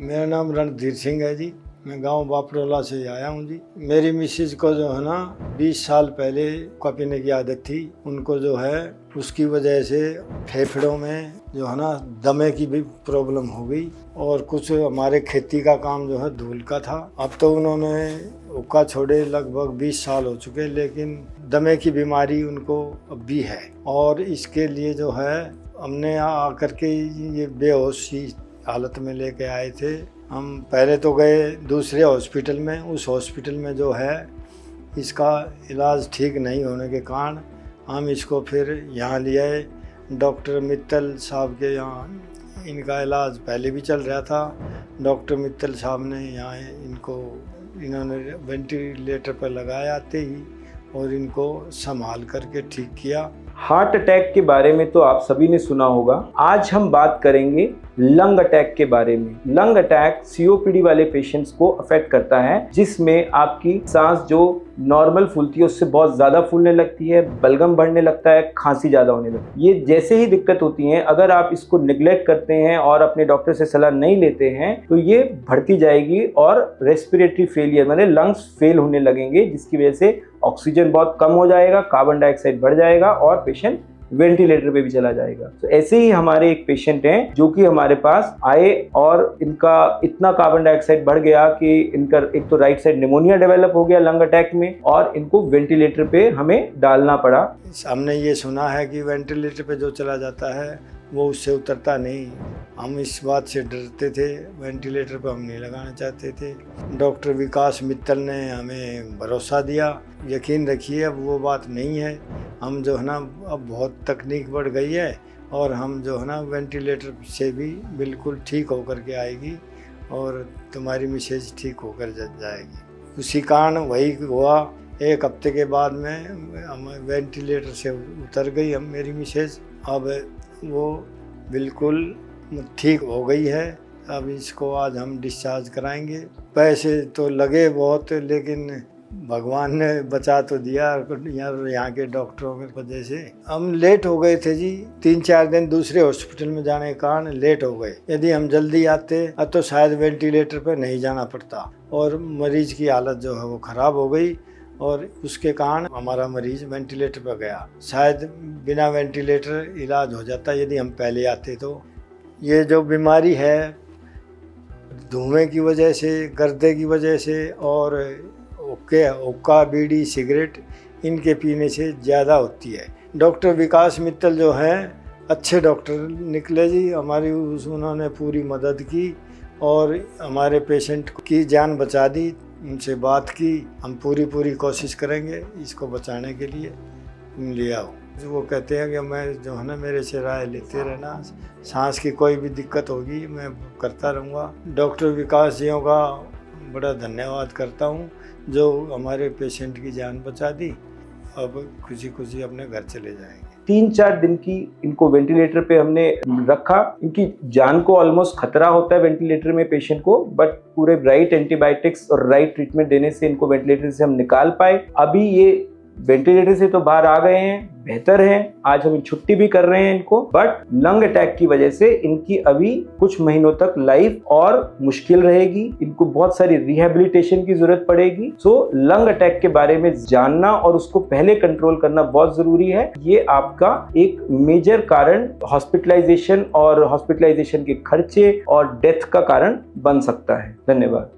मेरा नाम रणधीर सिंह है जी। मैं गांव बापरोला से आया हूं जी। मेरी मिसेज को जो है ना 20 साल पहले हुक्का पीने की आदत थी। उनको जो है उसकी वजह से फेफड़ों में जो है ना दमे की भी प्रॉब्लम हो गई और कुछ हमारे खेती का काम जो है धूल का था। अब तो उन्होंने हुक्का छोड़े लगभग 20 साल हो चुके, लेकिन दमे की बीमारी उनको अब भी है। और इसके लिए जो है हमने यहाँ आकर के ये बेहोशी हालत में लेके आए थे। हम पहले तो गए दूसरे हॉस्पिटल में, उस हॉस्पिटल में जो है इसका इलाज ठीक नहीं होने के कारण हम इसको फिर यहाँ ले आए। डॉक्टर मित्तल साहब के यहाँ इनका इलाज पहले भी चल रहा था। डॉक्टर मित्तल साहब ने यहाँ इन्होंने वेंटिलेटर पर लगाया आते ही और इनको संभाल करके ठीक किया। हार्ट अटैक के बारे में तो आप सभी ने सुना होगा। आज हम बात करेंगे लंग अटैक के बारे में। लंग अटैक सीओपीडी वाले पेशेंट्स को अफेक्ट करता है, जिसमें आपकी सांस जो नॉर्मल फूलती है उससे बहुत ज़्यादा फूलने लगती है, बलगम बढ़ने लगता है, खांसी ज़्यादा होने लगती है। ये जैसे ही दिक्कत होती है, अगर आप इसको निगलेक्ट करते हैं और अपने डॉक्टर से सलाह नहीं लेते हैं तो ये बढ़ती जाएगी और रेस्पिरेटरी फेलियर मतलब लंग्स फेल होने लगेंगे, जिसकी वजह से ऑक्सीजन बहुत कम हो जाएगा, कार्बन डाइऑक्साइड बढ़ जाएगा और पेशेंट वेंटिलेटर पे भी चला जाएगा। तो ऐसे ही हमारे एक पेशेंट हैं जो कि हमारे पास आए और इनका इतना कार्बन डाइऑक्साइड बढ़ गया कि इनका एक तो राइट साइड निमोनिया डेवलप हो गया लंग अटैक में और इनको वेंटिलेटर पे हमें डालना पड़ा। हमने ये सुना है कि वेंटिलेटर पे जो चला जाता है वो उससे उतरता नहीं। हम इस बात से डरते थे, वेंटिलेटर पर हम नहीं लगाना चाहते थे। डॉक्टर विकास मित्तल ने हमें भरोसा दिया। यकीन रखिए अब वो बात नहीं है। हम जो है ना अब बहुत तकनीक बढ़ गई है और हम जो है ना वेंटिलेटर से भी बिल्कुल ठीक होकर के आएगी और तुम्हारी मिसेज ठीक होकर जाएगी। उसी कारण वही हुआ। एक हफ्ते के बाद में हम वेंटिलेटर से उतर गई मेरी मिसेज। अब वो बिल्कुल ठीक हो गई है। अब इसको आज हम डिस्चार्ज कराएंगे। पैसे तो लगे बहुत, लेकिन भगवान ने बचा तो दिया यहाँ के डॉक्टरों की वजह से। हम लेट हो गए थे जी, 3-4 दिन दूसरे हॉस्पिटल में जाने के कारण लेट हो गए। यदि हम जल्दी आते तो शायद वेंटिलेटर पर नहीं जाना पड़ता और मरीज की हालत जो है वो ख़राब हो गई और उसके कारण हमारा मरीज वेंटिलेटर पर गया। शायद बिना वेंटिलेटर इलाज हो जाता यदि हम पहले आते तो। ये जो बीमारी है धुएं की वजह से, गर्दे की वजह से और हुक्का, बीड़ी, सिगरेट इनके पीने से ज़्यादा होती है। डॉक्टर विकास मित्तल जो हैं अच्छे डॉक्टर निकले जी। हमारी उन्होंने पूरी मदद की और हमारे पेशेंट की जान बचा दी। उनसे बात की, हम पूरी कोशिश करेंगे इसको बचाने के लिए। ले आओ। वो कहते हैं कि मैं जो है ना मेरे से राय लेते रहना, सांस की कोई भी दिक्कत होगी मैं करता रहूँगा। डॉक्टर विकास जियों का बड़ा धन्यवाद करता हूँ जो हमारे पेशेंट की जान बचा दी। अब खुशी अपने घर चले जाएंगे। 3-4 दिन की इनको वेंटिलेटर पे हमने रखा। इनकी जान को ऑलमोस्ट खतरा होता है वेंटिलेटर में पेशेंट को, बट पूरे राइट एंटीबायोटिक्स और राइट ट्रीटमेंट देने से इनको वेंटिलेटर से हम निकाल पाए। अभी ये वेंटिलेटर से तो बाहर आ गए हैं, बेहतर हैं। आज हम छुट्टी भी कर रहे हैं इनको, बट लंग अटैक की वजह से इनकी अभी कुछ महीनों तक लाइफ और मुश्किल रहेगी। इनको बहुत सारी रिहैबिलिटेशन की जरूरत पड़ेगी। सो लंग अटैक के बारे में जानना और उसको पहले कंट्रोल करना बहुत जरूरी है। ये आपका एक मेजर कारण हॉस्पिटलाइजेशन और हॉस्पिटलाइजेशन के खर्चे और डेथ का कारण बन सकता है। धन्यवाद।